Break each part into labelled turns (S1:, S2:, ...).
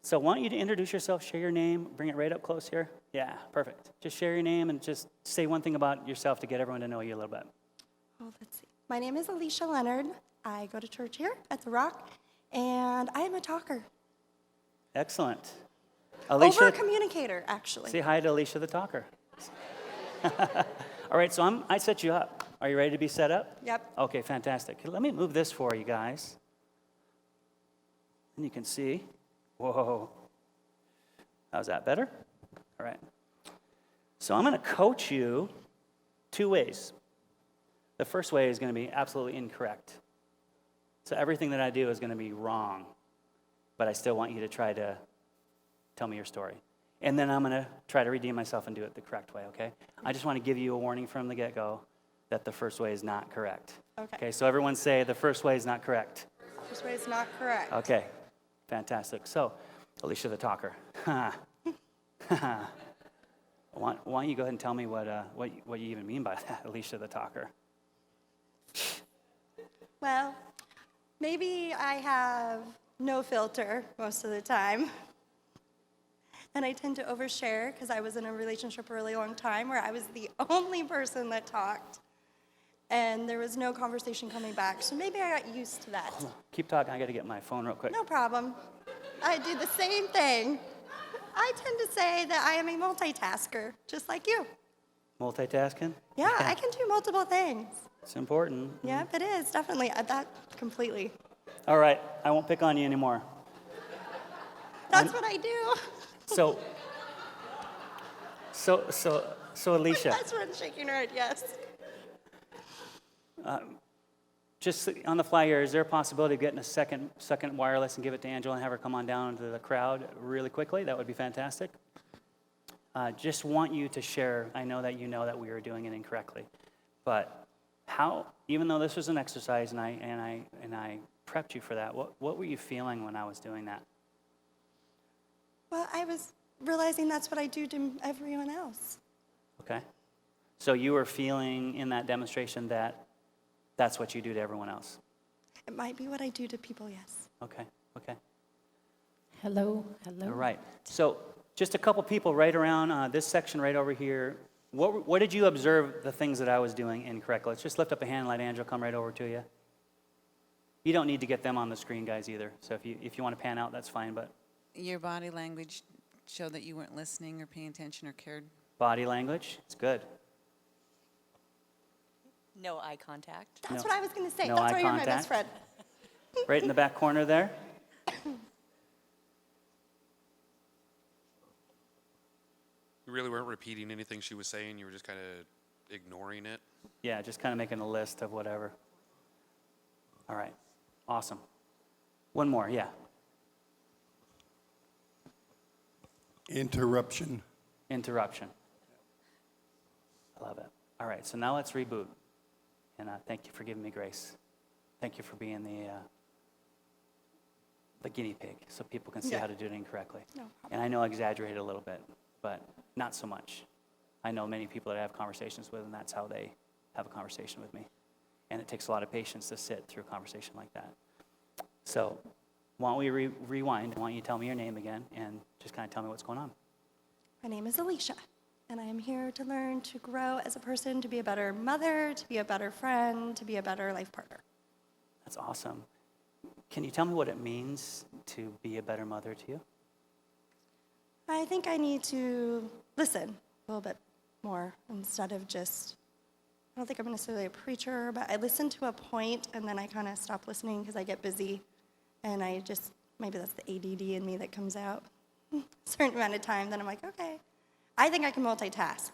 S1: So I want you to introduce yourself, share your name, bring it right up close here. Yeah, perfect. Just share your name and just say one thing about yourself to get everyone to know you a little bit.
S2: Oh, let's see. My name is Alicia Leonard. I go to church here at the Rock, and I am a talker.
S1: Excellent. Alicia,
S2: Over-communicator, actually.
S1: say hi to Alicia the talker. All right, so I set you up. Are you ready to be set up?
S2: Yep.
S1: Okay, fantastic. Let me move this for you guys. And you can see. Whoa. How's that, better? All right. So I'm going to coach you two ways. The first way is going to be absolutely incorrect. So everything that I do is going to be wrong, but I still want you to try to tell me your story. And then I'm going to try to redeem myself and do it the correct way, okay? I just want to give you a warning from the get-go that the first way is not correct.
S2: Okay.
S1: So everyone say the first way is not correct.
S2: This way is not correct.
S1: Okay, fantastic. So, Alicia the talker. Why don't you go ahead and tell me what you even mean by that, Alicia the talker?
S2: Well, maybe I have no filter most of the time. And I tend to overshare because I was in a relationship for a really long time where I was the only person that talked. And there was no conversation coming back. So maybe I got used to that.
S1: Hold on. Keep talking. I got to get my phone real quick.
S2: No problem. I do the same thing. I tend to say that I am a multitasker, just like you.
S1: Multitasking?
S2: Yeah, I can do multiple things.
S1: It's important.
S2: Yeah, it is, definitely. That completely.
S1: All right, I won't pick on you anymore.
S2: That's what I do.
S1: So Alicia,
S2: That's what I'm shaking her head, yes.
S1: just on the fly here, is there a possibility of getting a second wireless and give it to Angela and have her come on down to the crowd really quickly? That would be fantastic. Just want you to share. I know that you know that we were doing it incorrectly, but how? Even though this was an exercise and I prepped you for that, what were you feeling when I was doing that?
S2: Well, I was realizing that's what I do to everyone else.
S1: Okay. So you were feeling in that demonstration that that's what you do to everyone else.
S2: It might be what I do to people, yes.
S1: Okay.
S3: Hello.
S1: All right. So just a couple people right around this section right over here. What did you observe the things that I was doing incorrectly? Let's just lift up a hand and let Angela come right over to you. You don't need to get them on the screen, guys, either. So if you want to pan out, that's fine. But
S4: Your body language showed that you weren't listening or paying attention or cared.
S1: body language, it's good.
S3: No eye contact.
S2: That's
S1: No.
S2: what I was going to say.
S1: No
S2: That's
S1: eye
S2: why you're my best friend.
S1: contact. Right in the back corner there.
S5: You really weren't repeating anything she was saying. You were just kind of ignoring it.
S1: Yeah, just kind of making a list of whatever. All right. Awesome. One more, yeah.
S6: Interruption.
S1: Interruption. I love it. All right, so now let's reboot. And thank you for giving me grace. Thank you for being the guinea pig so people can see
S2: Yeah.
S1: how to do it incorrectly.
S2: No problem.
S1: And I know I exaggerated a little bit, but not so much. I know many people that I have conversations with, and that's how they have a conversation with me. And it takes a lot of patience to sit through a conversation like that. So why don't we rewind? Why don't you tell me your name again and just kind of tell me what's going on?
S2: My name is Alicia, and I am here to learn to grow as a person, to be a better mother, to be a better friend, to be a better life partner.
S1: That's awesome. Can you tell me what it means to be a better mother to you?
S2: I think I need to listen a little bit more instead of just, I don't think I'm necessarily a preacher, but I listen to a point and then I kind of stop listening because I get busy and I just, maybe that's the ADD in me that comes out a certain amount of time. Then I'm like, okay, I think I can multitask,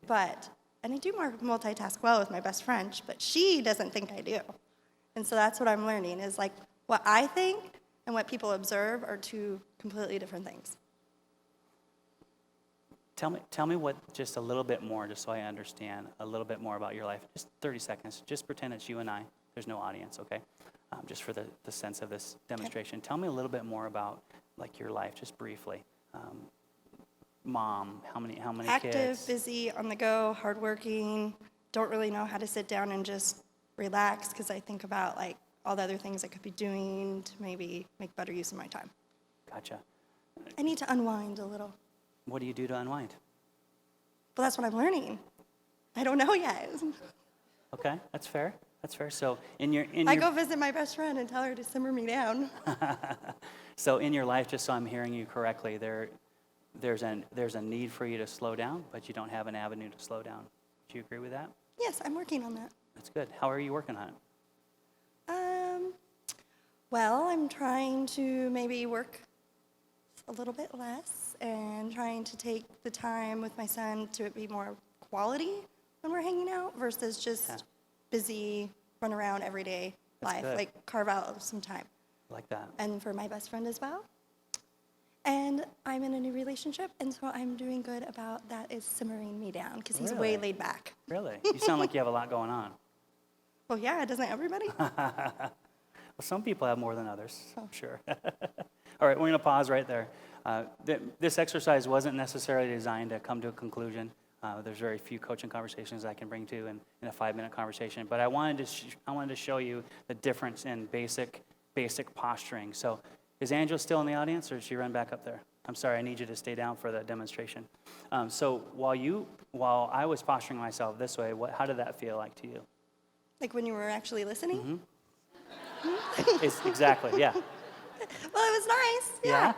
S2: and I do multitask well with my best friend, but she doesn't think I do. And so that's what I'm learning is like what I think and what people observe are two completely different things.
S1: Tell me what, just a little bit more, just so I understand a little bit more about your life. Just 30 seconds. Just pretend it's you and I. There's no audience, okay? Just for the sense of this demonstration. Tell me a little bit more about like your life, just briefly. Mom, how many
S2: Active,
S1: kids?
S2: busy, on the go, hardworking, don't really know how to sit down and just relax because I think about like all the other things I could be doing to maybe make better use of my time.
S1: Gotcha.
S2: I need to unwind a little.
S1: What do you do to unwind?
S2: But that's what I'm learning. I don't know yet.
S1: Okay, that's fair. That's fair. So
S2: I go visit my best friend and tell her to simmer me down.
S1: so in your life, just so I'm hearing you correctly, there's a need for you to slow down, but you don't have an avenue to slow down. Do you agree with that?
S2: Yes, I'm working on that.
S1: That's good. How are you working on it?
S2: Well, I'm trying to maybe work a little bit less and trying to take the time with my son to be more quality when we're hanging out versus just
S1: Yeah.
S2: busy, run around everyday
S1: That's
S2: life.
S1: good.
S2: Like carve out some time.
S1: Like that.
S2: And for my best friend as well. And I'm in a new relationship, and so I'm doing good about that is simmering me down because he's way
S1: Really?
S2: laid back.
S1: Really? You sound like you have a lot going on.
S2: Well, yeah, doesn't everybody?
S1: Well, some people have more than others, I'm sure. All right, we're going to pause right there. This exercise wasn't necessarily designed to come to a conclusion. There's very few coaching conversations I can bring to in a 5-minute conversation, but I wanted to show you the difference in basic posturing. So, is Angela still in the audience, or did she run back up there? I'm sorry, I need you to stay down for the demonstration. So while I was posturing myself this way, how did that feel like to you?
S2: Like when you were actually listening?
S1: Exactly, yeah.
S2: Well, it was nice. Yeah.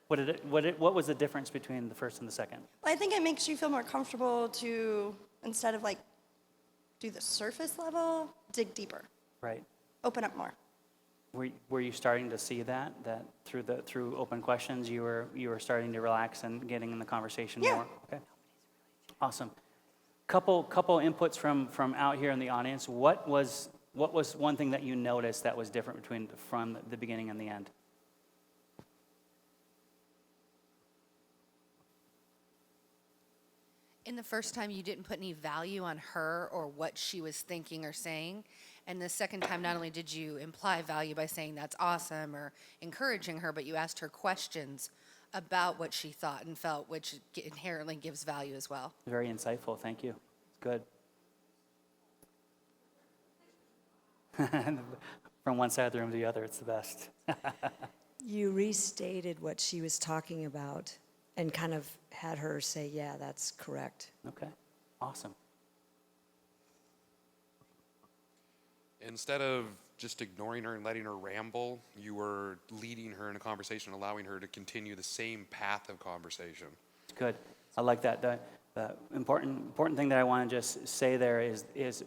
S1: What was the difference between the first and the second?
S2: Well, I think it makes you feel more comfortable to, instead of like do the surface level, dig deeper,
S1: Right.
S2: open up more.
S1: Were you starting to see that through open questions you were starting to relax and getting in the conversation
S2: Yeah.
S1: more? Okay. Awesome. Couple inputs from out here in the audience. What was one thing that you noticed that was different from the beginning and the end?
S3: In the first time, you didn't put any value on her or what she was thinking or saying. And the second time, not only did you imply value by saying that's awesome or encouraging her, but you asked her questions about what she thought and felt, which inherently gives value as well.
S1: Very insightful. Thank you. Good. From one side of the room to the other, it's the best.
S6: You restated what she was talking about and kind of had her say, yeah, that's correct.
S1: Okay. Awesome.
S5: Instead of just ignoring her and letting her ramble, you were leading her in a conversation, allowing her to continue the same path of conversation.
S1: Good. I like that. The important thing that I want to just say there is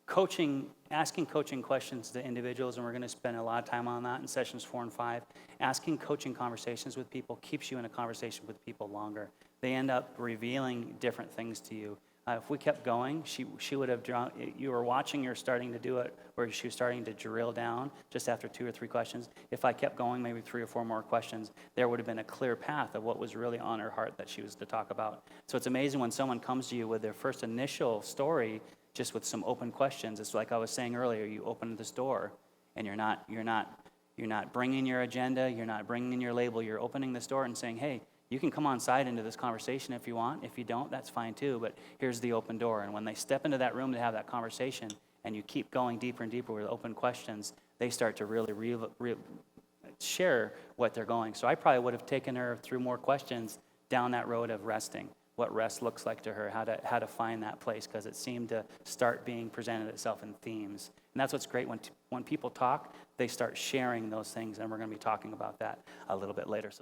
S1: coaching, asking coaching questions to individuals, and we're going to spend a lot of time on that in sessions 4 and 5. Asking coaching conversations with people keeps you in a conversation with people longer. They end up revealing different things to you. If we kept going, she would have drawn, you were watching her starting to do it, where she was starting to drill down just after 2 or 3 questions. If I kept going, maybe 3 or 4 more questions, there would have been a clear path of what was really on her heart that she was to talk about. So it's amazing when someone comes to you with their first initial story, just with some open questions. It's like I was saying earlier, you open this door, and you're not bringing your agenda, you're not bringing your label, you're opening this door and saying, hey, you can come on side into this conversation if you want. If you don't, that's fine too, but here's the open door. And when they step into that room to have that conversation, and you keep going deeper and deeper with open questions, they start to really share what they're going. So I probably would have taken her through more questions down that road of resting, what rest looks like to her, how to find that place, because it seemed to start being presented itself in themes. And that's what's great when people talk, they start sharing those things, and we're going to be talking about that a little bit later. So